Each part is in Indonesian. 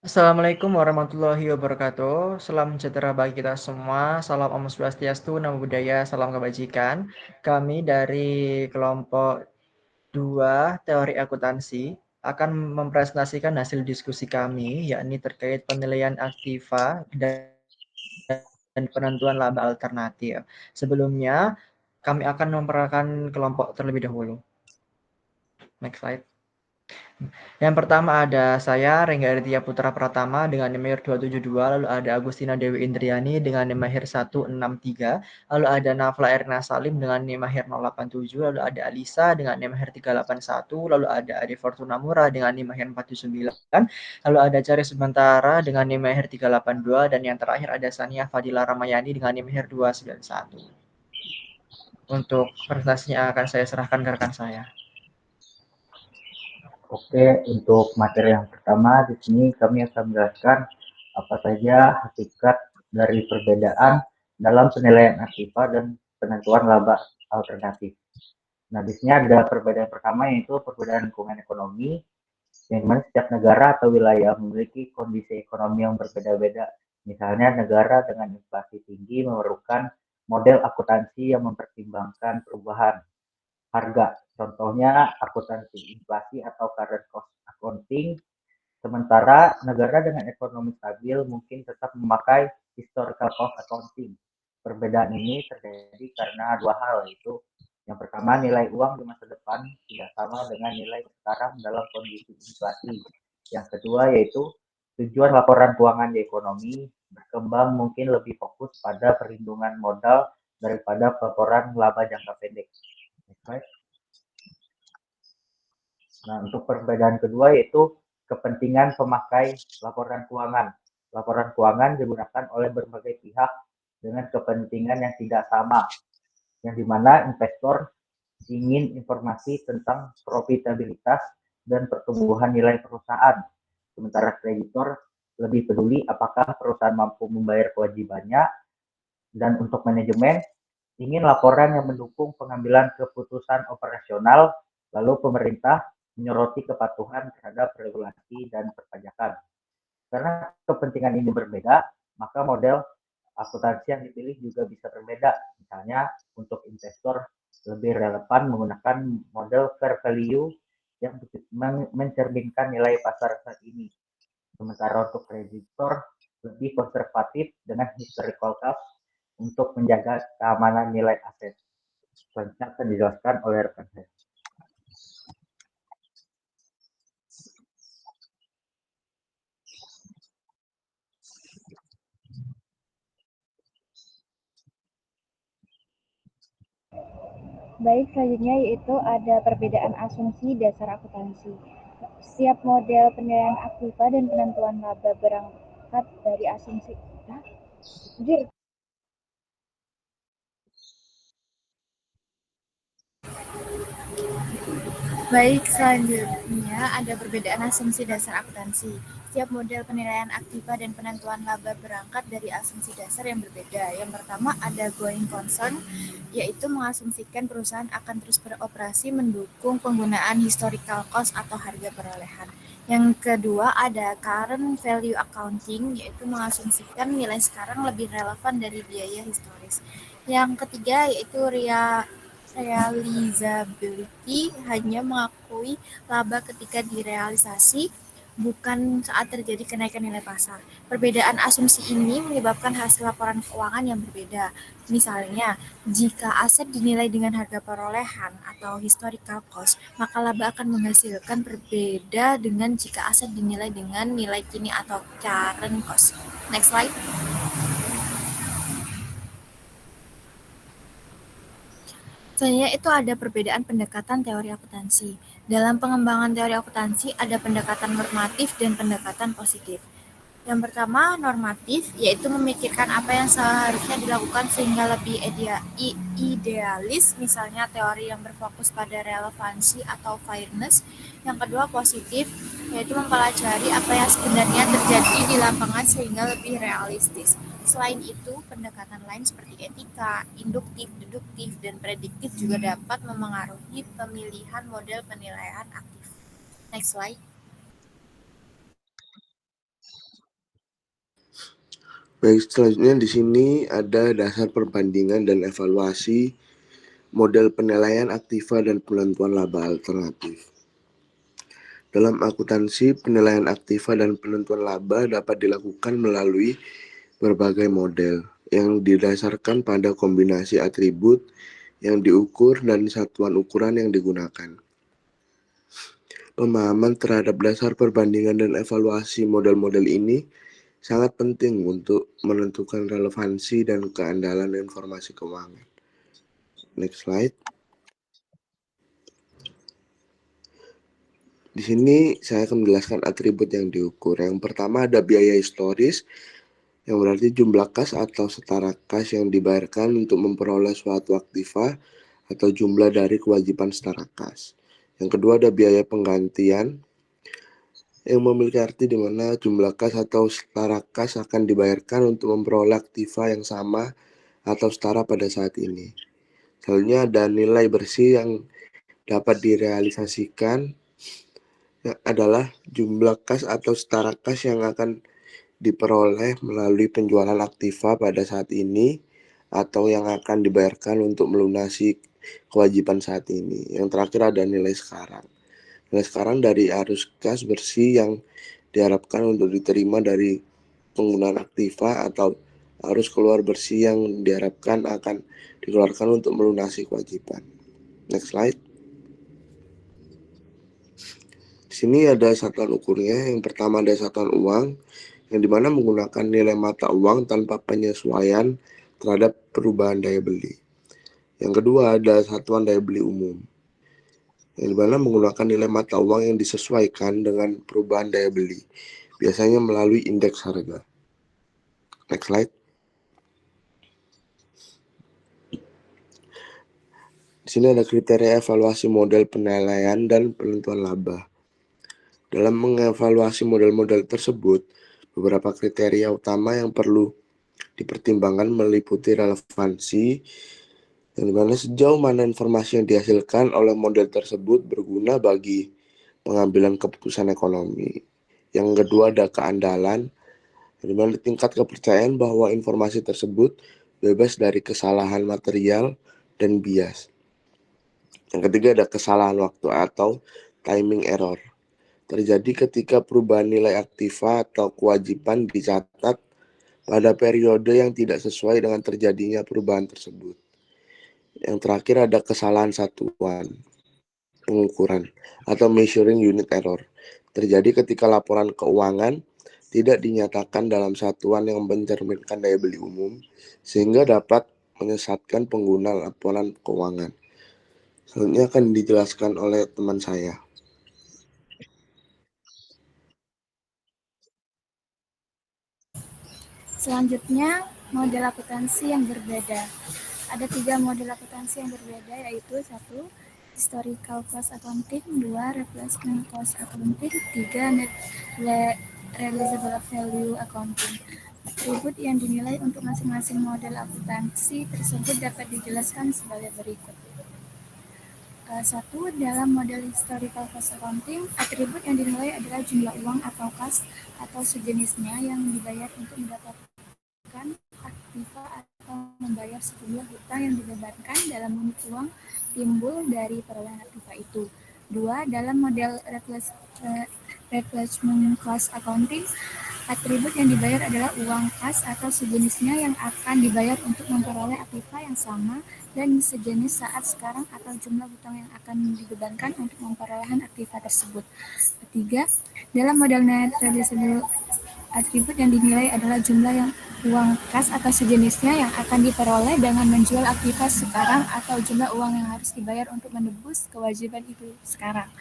Assalamualaikum warahmatullahi wabarakatuh. Salam sejahtera bagi kita semua. Salam Om Swastiastu, Namo Buddhaya, salam kebajikan. Kami dari kelompok 2 teori akuntansi akan mempresentasikan hasil diskusi kami, yakni terkait penilaian aktiva dan penentuan laba alternatif. Sebelumnya, kami akan memperkenalkan kelompok terlebih dahulu. Next slide. Yang pertama ada saya, Rengga Aditya Putra Pratama dengan NIM 272, lalu ada Agustina Dewi Indriani dengan NIM 163, lalu ada Nafla Erna Salim dengan NIM 087, lalu ada Alisa dengan NIM 381, lalu ada Adi Fortuna Mura dengan NIM 49, lalu ada Cari Sementara dengan NIM 382, dan yang terakhir ada Sania Fadila Ramayani dengan NIM 291. Untuk presentasinya akan saya serahkan ke rekan saya. Oke, untuk materi yang pertama di sini kami akan menjelaskan apa saja hakikat dari perbedaan dalam penilaian aktiva dan penentuan laba alternatif. Nah, di sini ada perbedaan pertama yaitu perbedaan lingkungan ekonomi, yang mana setiap negara atau wilayah memiliki kondisi ekonomi yang berbeda-beda. Misalnya negara dengan inflasi tinggi memerlukan model akuntansi yang mempertimbangkan perubahan harga. Contohnya akuntansi inflasi atau current cost accounting. Sementara negara dengan ekonomi stabil mungkin tetap memakai historical cost accounting. Perbedaan ini terjadi karena dua hal, yaitu yang pertama nilai uang di masa depan tidak sama dengan nilai sekarang dalam kondisi inflasi. Yang kedua yaitu tujuan laporan keuangan di ekonomi berkembang mungkin lebih fokus pada perlindungan modal daripada laporan laba jangka pendek. Nah, untuk perbedaan kedua yaitu kepentingan pemakai laporan keuangan. Laporan keuangan digunakan oleh berbagai pihak dengan kepentingan yang tidak sama, yang dimana investor ingin informasi tentang profitabilitas dan pertumbuhan nilai perusahaan, sementara kreditor lebih peduli apakah perusahaan mampu membayar kewajibannya, dan untuk manajemen ingin laporan yang mendukung pengambilan keputusan operasional, lalu pemerintah menyoroti kepatuhan terhadap regulasi dan perpajakan. Karena kepentingan ini berbeda, maka model akuntansi yang dipilih juga bisa berbeda. Misalnya untuk investor lebih relevan menggunakan model fair value yang mencerminkan nilai pasar saat ini. Sementara untuk kreditor lebih konservatif dengan historical cost untuk menjaga keamanan nilai aset. Selanjutnya akan dijelaskan oleh rekan saya. Baik, selanjutnya yaitu ada perbedaan asumsi dasar akuntansi. Setiap model penilaian aktiva dan penentuan laba berangkat dari asumsi. Baik, selanjutnya ada perbedaan asumsi dasar akuntansi. Setiap model penilaian aktiva dan penentuan laba berangkat dari asumsi dasar yang berbeda. Yang pertama ada going concern, yaitu mengasumsikan perusahaan akan terus beroperasi mendukung penggunaan historical cost atau harga perolehan. Yang kedua ada current value accounting, yaitu mengasumsikan nilai sekarang lebih relevan dari biaya historis. Yang ketiga yaitu realizability, hanya mengakui laba ketika direalisasi, bukan saat terjadi kenaikan nilai pasar. Perbedaan asumsi ini menyebabkan hasil laporan keuangan yang berbeda. Misalnya, jika aset dinilai dengan harga perolehan atau historical cost, maka laba akan menghasilkan berbeda dengan jika aset dinilai dengan nilai kini atau current cost. Next slide. Selanjutnya itu ada perbedaan pendekatan teori akuntansi. Dalam pengembangan teori akuntansi ada pendekatan normatif dan pendekatan positif. Yang pertama, normatif, yaitu memikirkan apa yang seharusnya dilakukan sehingga lebih idealis, misalnya teori yang berfokus pada relevansi atau fairness. Yang kedua, positif, yaitu mempelajari apa yang sebenarnya terjadi di lapangan sehingga lebih realistis. Selain itu, pendekatan lain seperti etika, induktif, deduktif, dan prediktif juga dapat memengaruhi pemilihan model penilaian aktif. Next slide. Baik, selanjutnya di sini ada dasar perbandingan dan evaluasi model penilaian aktiva dan penentuan laba alternatif. Dalam akuntansi, penilaian aktiva dan penentuan laba dapat dilakukan melalui berbagai model yang didasarkan pada kombinasi atribut yang diukur dan satuan ukuran yang digunakan. Pemahaman terhadap dasar perbandingan dan evaluasi model-model ini sangat penting untuk menentukan relevansi dan keandalan informasi keuangan. Next slide. Di sini saya akan menjelaskan atribut yang diukur. Yang pertama ada biaya historis, yang berarti jumlah kas atau setara kas yang dibayarkan untuk memperoleh suatu aktiva atau jumlah dari kewajiban setara kas. Yang kedua ada biaya penggantian, yang memiliki arti di mana jumlah kas atau setara kas akan dibayarkan untuk memperoleh aktiva yang sama atau setara pada saat ini. Selanjutnya ada nilai bersih yang dapat direalisasikan adalah jumlah kas atau setara kas yang akan diperoleh melalui penjualan aktiva pada saat ini atau yang akan dibayarkan untuk melunasi kewajiban saat ini. Yang terakhir ada nilai sekarang. Nilai sekarang dari arus kas bersih yang diharapkan untuk diterima dari penggunaan aktiva atau arus keluar bersih yang diharapkan akan dikeluarkan untuk melunasi kewajiban. Next slide. Di sini ada satuan ukurnya. Yang pertama ada satuan uang, yang dimana menggunakan nilai mata uang tanpa penyesuaian terhadap perubahan daya beli. Yang kedua ada satuan daya beli umum, yang dimana menggunakan nilai mata uang yang disesuaikan dengan perubahan daya beli, biasanya melalui indeks harga. Next slide. Di sini ada kriteria evaluasi model penilaian dan penentuan laba. Dalam mengevaluasi model-model tersebut, beberapa kriteria utama yang perlu dipertimbangkan meliputi relevansi, yang dimana sejauh mana informasi yang dihasilkan oleh model tersebut berguna bagi pengambilan keputusan ekonomi. Yang kedua ada keandalan, yang dimana tingkat kepercayaan bahwa informasi tersebut bebas dari kesalahan material dan bias. Yang ketiga ada kesalahan waktu atau timing error. Terjadi ketika perubahan nilai aktiva atau kewajiban dicatat pada periode yang tidak sesuai dengan terjadinya perubahan tersebut. Yang terakhir ada kesalahan satuan pengukuran atau measuring unit error. Terjadi ketika laporan keuangan tidak dinyatakan dalam satuan yang mencerminkan daya beli umum, sehingga dapat menyesatkan pengguna laporan keuangan. Selanjutnya akan dijelaskan oleh teman saya. Selanjutnya, model akuntansi yang berbeda. Ada 3 model akuntansi yang berbeda, yaitu 1. Historical cost accounting, 2. Replacement cost accounting, 3. Net realizable value accounting. Atribut yang dinilai untuk masing-masing model akuntansi tersebut dapat dijelaskan sebagai berikut. 1. Dalam model historical cost accounting, atribut yang dinilai adalah jumlah uang atau kas atau sejenisnya yang dibayar untuk mendapatkan aktiva atau membayar sejumlah hutang yang dibebankan dalam unit uang timbul dari perolehan aktiva itu. 2. Dalam model replacement cost accounting, atribut yang dibayar adalah uang kas atau sejenisnya yang akan dibayar untuk memperoleh aktiva yang sama dan sejenis saat sekarang atau jumlah hutang yang akan dibebankan untuk memperoleh aktiva tersebut. 3. Dalam model net realizable, atribut yang dinilai adalah jumlah yang uang kas atau sejenisnya yang akan diperoleh dengan menjual aktiva sekarang atau jumlah uang yang harus dibayar untuk menebus kewajiban itu sekarang.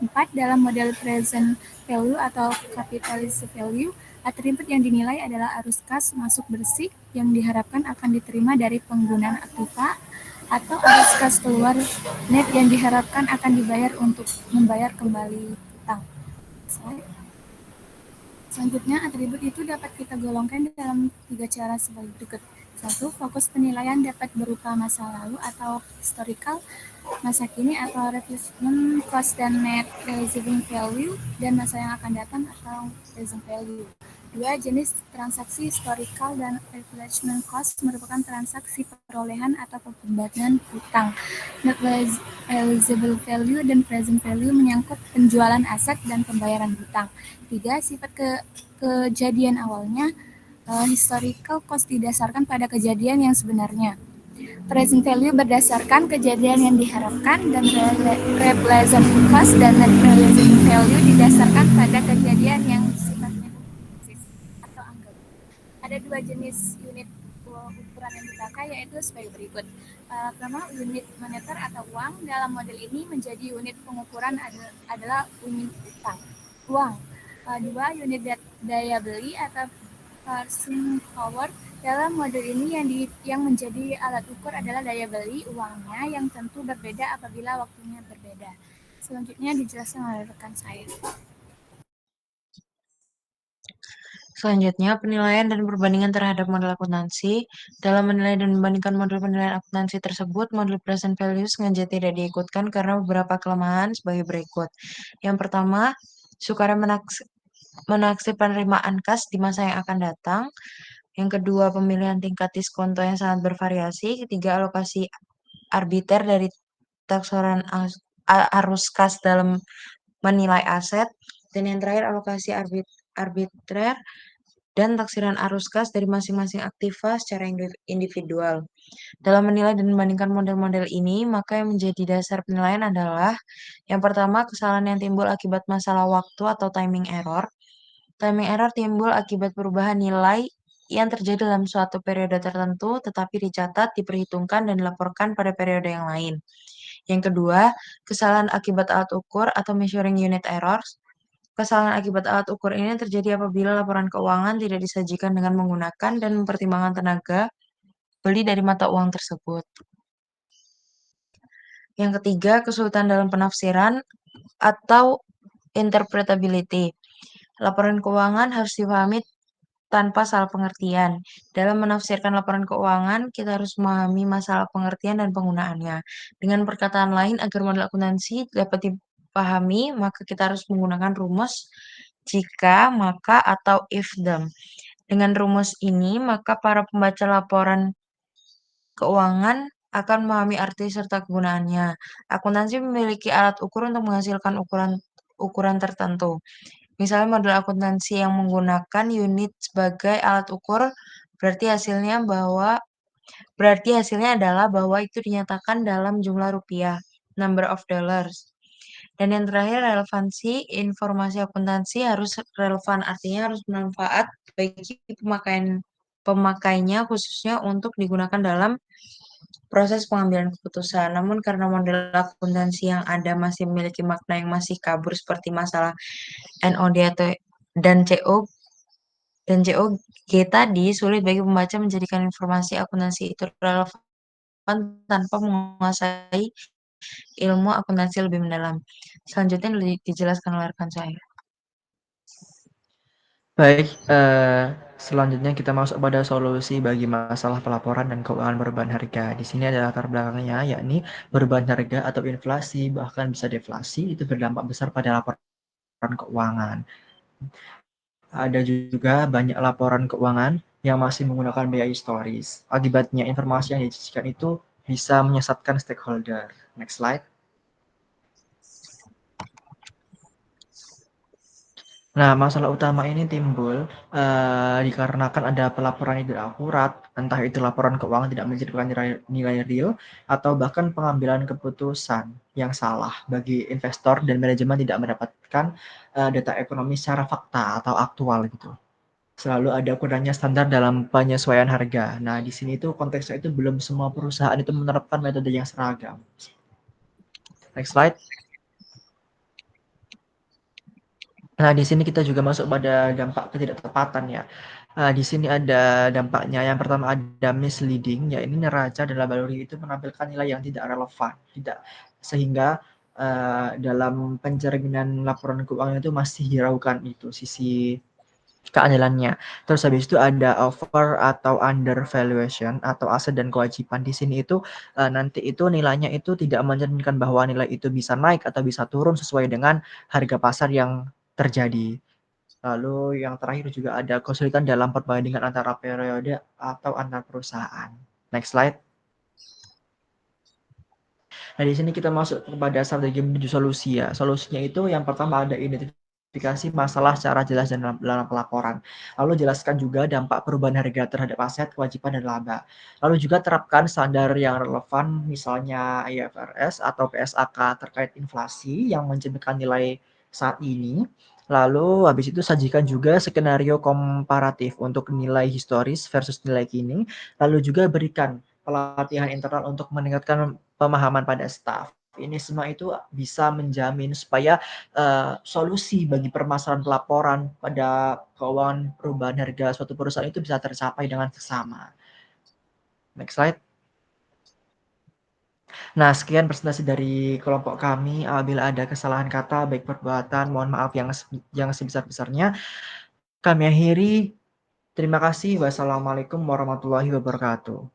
4. Dalam model present value atau capitalized value, atribut yang dinilai adalah arus kas masuk bersih yang diharapkan akan diterima dari penggunaan aktiva atau arus kas keluar net yang diharapkan akan dibayar untuk membayar kembali hutang. Selanjutnya, atribut itu dapat kita golongkan dalam 3 cara sebagai berikut. 1. Fokus penilaian dapat berupa masa lalu atau historical, masa kini atau replacement cost dan net realizable value, dan masa yang akan datang atau present value. Dua, jenis transaksi historical dan replacement cost merupakan transaksi perolehan atau pembagian hutang. Net realizable value dan present value menyangkut penjualan aset dan pembayaran hutang. Tiga, sifat kejadian awalnya. Historical cost didasarkan pada kejadian yang sebenarnya. Present value berdasarkan kejadian yang diharapkan, dan replacement cost dan net realizable value didasarkan pada kejadian yang sifatnya atau anggap. Ada dua jenis unit ukuran yang dipakai, yaitu sebagai berikut. Pertama, unit moneter atau uang. Dalam model ini menjadi unit pengukuran adalah unit uang. Dua, unit daya beli atau purchasing power. Dalam model ini yang menjadi alat ukur adalah daya beli uangnya, yang tentu berbeda apabila waktunya berbeda. Selanjutnya dijelaskan oleh rekan saya. Selanjutnya, penilaian dan perbandingan terhadap model akuntansi. Dalam menilai dan membandingkan model penilaian akuntansi tersebut, model present value sengaja tidak diikutkan karena beberapa kelemahan sebagai berikut. Yang pertama, sukar menaksir penerimaan kas di masa yang akan datang. Yang kedua, pemilihan tingkat diskonto yang sangat bervariasi. Ketiga, alokasi arbiter dari taksoran arus kas dalam menilai aset. Dan yang terakhir, alokasi arbiter dan taksiran arus kas dari masing-masing aktiva secara individual. Dalam menilai dan membandingkan model-model ini, maka yang menjadi dasar penilaian adalah yang pertama, kesalahan yang timbul akibat masalah waktu atau timing error. Timing error timbul akibat perubahan nilai yang terjadi dalam suatu periode tertentu, tetapi dicatat, diperhitungkan, dan dilaporkan pada periode yang lain. Yang kedua, kesalahan akibat alat ukur atau measuring unit errors. Kesalahan akibat alat ukur ini terjadi apabila laporan keuangan tidak disajikan dengan menggunakan dan mempertimbangkan tenaga beli dari mata uang tersebut. Yang ketiga, kesulitan dalam penafsiran atau interpretability. Laporan keuangan harus dipahami tanpa salah pengertian. Dalam menafsirkan laporan keuangan, kita harus memahami masalah pengertian dan penggunaannya. Dengan perkataan lain, agar model akuntansi dapat dipahami, maka kita harus menggunakan rumus jika, maka, atau if them. Dengan rumus ini, maka para pembaca laporan keuangan akan memahami arti serta kegunaannya. Akuntansi memiliki alat ukur untuk menghasilkan ukuran tertentu. Misalnya model akuntansi yang menggunakan unit sebagai alat ukur berarti hasilnya adalah bahwa itu dinyatakan dalam jumlah rupiah, number of dollars. Dan yang terakhir, relevansi informasi akuntansi harus relevan, artinya harus bermanfaat bagi pemakainya, khususnya untuk digunakan dalam proses pengambilan keputusan. Namun karena model akuntansi yang ada masih memiliki makna yang masih kabur seperti masalah NOD dan COG tadi, sulit bagi pembaca menjadikan informasi akuntansi itu relevan tanpa menguasai ilmu akuntansi lebih mendalam. Selanjutnya dijelaskan oleh rekan saya. Baik, selanjutnya kita masuk pada solusi bagi masalah pelaporan dan keuangan perubahan harga. Di sini ada latar belakangnya, yakni perubahan harga atau inflasi, bahkan bisa deflasi, itu berdampak besar pada laporan keuangan. Ada juga banyak laporan keuangan yang masih menggunakan biaya historis. Akibatnya, informasi yang disajikan itu bisa menyesatkan stakeholder. Next slide. Nah, masalah utama ini timbul dikarenakan ada pelaporan yang tidak akurat, entah itu laporan keuangan tidak mencerminkan nilai real, atau bahkan pengambilan keputusan yang salah bagi investor dan manajemen tidak mendapatkan data ekonomi secara fakta atau aktual gitu. Selalu ada kurangnya standar dalam penyesuaian harga. Nah, di sini itu konteksnya itu belum semua perusahaan itu menerapkan metode yang seragam. Next slide. Nah, di sini kita juga masuk pada dampak ketidaktepatan ya. Di sini ada dampaknya. Yang pertama ada misleading, ya ini neraca dan laba luri itu menampilkan nilai yang tidak relevan, sehingga dalam pencerminan laporan keuangan itu masih diragukan itu sisi keadilannya. Terus habis itu ada over atau under valuation atau aset dan kewajiban. Di sini itu nanti itu nilainya itu tidak mencerminkan bahwa nilai itu bisa naik atau bisa turun sesuai dengan harga pasar yang terjadi. Lalu yang terakhir juga ada kesulitan dalam perbandingan antara periode atau antar perusahaan. Next slide. Nah, di sini kita masuk kepada strategi menuju solusi ya. Solusinya itu yang pertama ada identifikasi masalah secara jelas dalam pelaporan. Lalu jelaskan juga dampak perubahan harga terhadap aset, kewajiban, dan laba. Lalu juga terapkan standar yang relevan, misalnya IFRS atau PSAK terkait inflasi yang mencerminkan nilai saat ini. Lalu habis itu sajikan juga skenario komparatif untuk nilai historis versus nilai kini. Lalu juga berikan pelatihan internal untuk meningkatkan pemahaman pada staf. Ini semua itu bisa menjamin supaya solusi bagi permasalahan pelaporan pada keuangan perubahan harga suatu perusahaan itu bisa tercapai dengan seksama. Next slide. Nah, sekian presentasi dari kelompok kami. Apabila ada kesalahan kata, baik perbuatan, mohon maaf yang sebesar-besarnya. Kami akhiri. Terima kasih. Wassalamualaikum warahmatullahi wabarakatuh.